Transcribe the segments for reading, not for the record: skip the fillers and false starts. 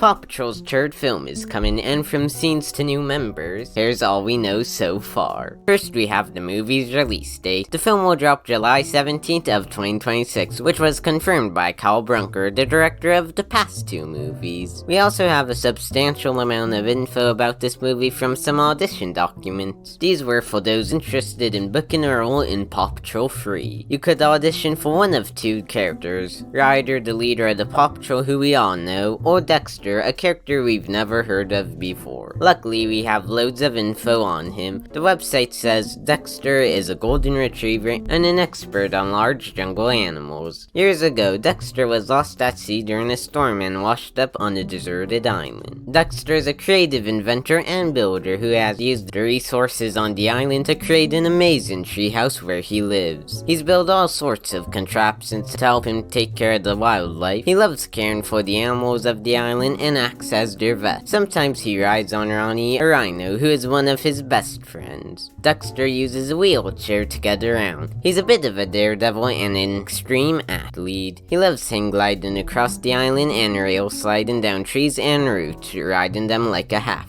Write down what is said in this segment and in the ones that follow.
Paw Patrol's third film is coming, and from scenes to new members, here's all we know so far. First, we have the movie's release date. The film will drop July 17th of 2026, which was confirmed by Kyle Brunker, the director of the past two movies. We also have a substantial amount of info about this movie from some audition documents. These were for those interested in booking a role in Paw Patrol 3. You could audition for one of two characters: Ryder, the leader of the Paw Patrol who we all know, or Dexter, a character we've never heard of before. Luckily, we have loads of info on him. The website says Dexter is a golden retriever and an expert on large jungle animals. Years ago, Dexter was lost at sea during a storm and washed up on a deserted island. Dexter is a creative inventor and builder who has used the resources on the island to create an amazing treehouse where he lives. He's built all sorts of contraptions to help him take care of the wildlife. He loves caring for the animals of the island and acts as their vet. Sometimes he rides on Ronnie, a rhino, who is one of his best friends. Dexter uses a wheelchair to get around. He's a bit of a daredevil and an extreme athlete. He loves hang gliding across the island and rail sliding down trees and roots, riding them like a half.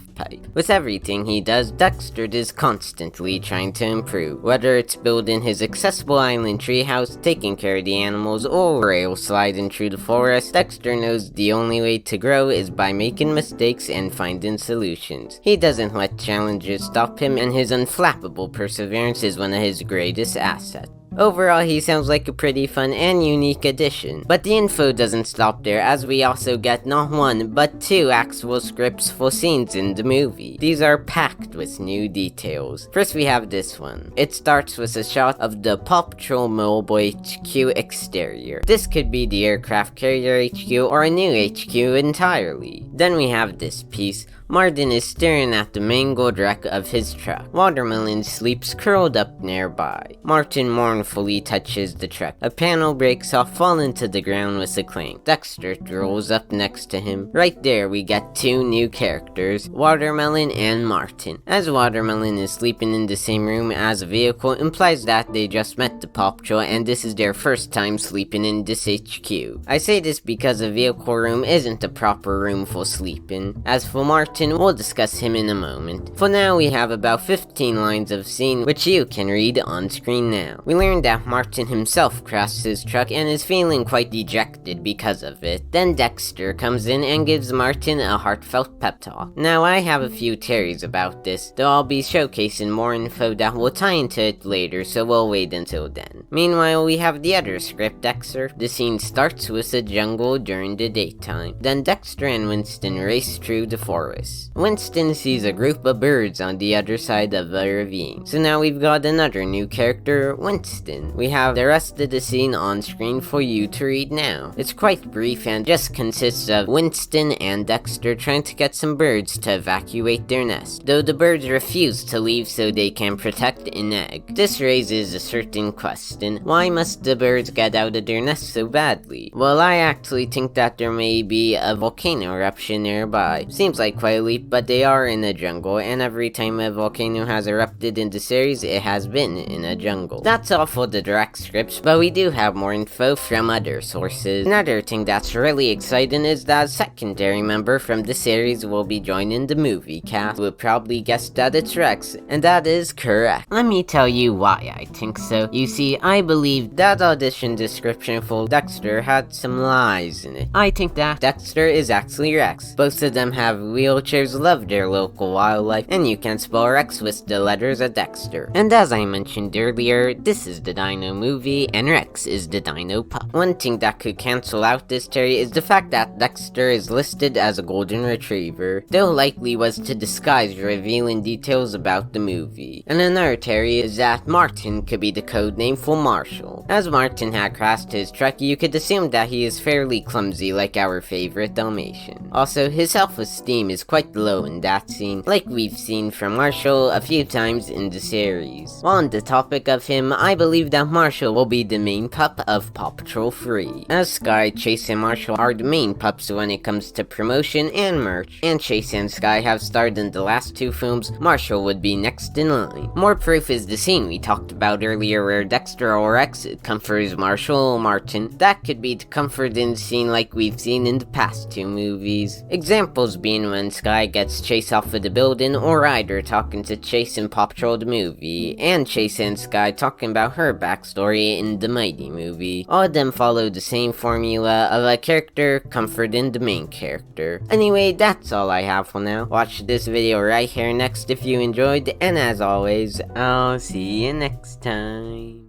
With everything he does, Dexter is constantly trying to improve. Whether it's building his accessible island treehouse, taking care of the animals, or rail sliding through the forest, Dexter knows the only way to grow is by making mistakes and finding solutions. He doesn't let challenges stop him, and his unflappable perseverance is one of his greatest assets. Overall, he sounds like a pretty fun and unique addition. But the info doesn't stop there, as we also get not one, but two actual scripts for scenes in the movie. These are packed with new details. First, we have this one. It starts with a shot of the Paw Patrol Mobile HQ exterior. This could be the aircraft carrier HQ or a new HQ entirely. Then we have this piece. Martin is staring at the mangled wreck of his truck. Watermelon sleeps curled up nearby. Martin mournfully touches the truck. A panel breaks off, falling to the ground with a clank. Dexter rolls up next to him. Right there, we get two new characters, Watermelon and Martin. As Watermelon is sleeping in the same room as a vehicle, implies that they just met the Paw Patrol and this is their first time sleeping in this HQ. I say this because a vehicle room isn't the proper room for sleeping. As for Martin, we'll discuss him in a moment. For now, we have about 15 lines of scene, which you can read on screen now. We learned that Martin himself crashed his truck and is feeling quite dejected because of it. Then Dexter comes in and gives Martin a heartfelt pep talk. Now, I have a few theories about this, though I'll be showcasing more info that will tie into it later, so we'll wait until then. Meanwhile, we have the other script, Dexter. The scene starts with a jungle during the daytime. Then Dexter and Winston race through the forest. Winston sees a group of birds on the other side of a ravine. So now we've got another new character, Winston. We have the rest of the scene on screen for you to read now. It's quite brief and just consists of Winston and Dexter trying to get some birds to evacuate their nest, though the birds refuse to leave so they can protect an egg. This raises a certain question: why must the birds get out of their nest so badly? Well, I actually think that there may be a volcano eruption nearby. Seems like quite a leap, but they are in a jungle, and every time a volcano has erupted in the series, it has been in a jungle. That's all for the direct scripts, but we do have more info from other sources. Another thing that's really exciting is that a secondary member from the series will be joining the movie cast. We'll probably guess that it's Rex, and that is correct. Let me tell you why I think so. You see, I believe that audition description for Dexter had some lies in it. I think that Dexter is actually Rex. Both of them have wheelchairs, love their local wildlife, and you can spell Rex with the letters of Dexter. And as I mentioned earlier, this is the Dino movie, and Rex is the Dino pup. One thing that could cancel out this theory is the fact that Dexter is listed as a golden retriever, though likely was to disguise revealing details about the movie. And another theory is that Martin could be the code name for Marshall. As Martin had crashed his truck, you could assume that he is fairly clumsy like our favorite Dalmatian. Also, his self-esteem is quite low in that scene, like we've seen from Marshall a few times in the series. While on the topic of him, I believe that Marshall will be the main pup of Paw Patrol 3. As Sky, Chase, and Marshall are the main pups when it comes to promotion and merch, and Chase and Sky have starred in the last two films, Marshall would be next in line. More proof is the scene we talked about earlier where Dexter or Rex comforts Marshall or Martin, that could be the comfort in scene like we've seen in the past 2 movies. Examples being when Skye gets Chase off of the building, or Ryder talking to Chase in Paw Patrol the movie, and Chase and Skye talking about her backstory in the Mighty movie. All of them follow the same formula of a character comforting the main character. Anyway, that's all I have for now. Watch this video right here next if you enjoyed, and as always, I'll see you next time.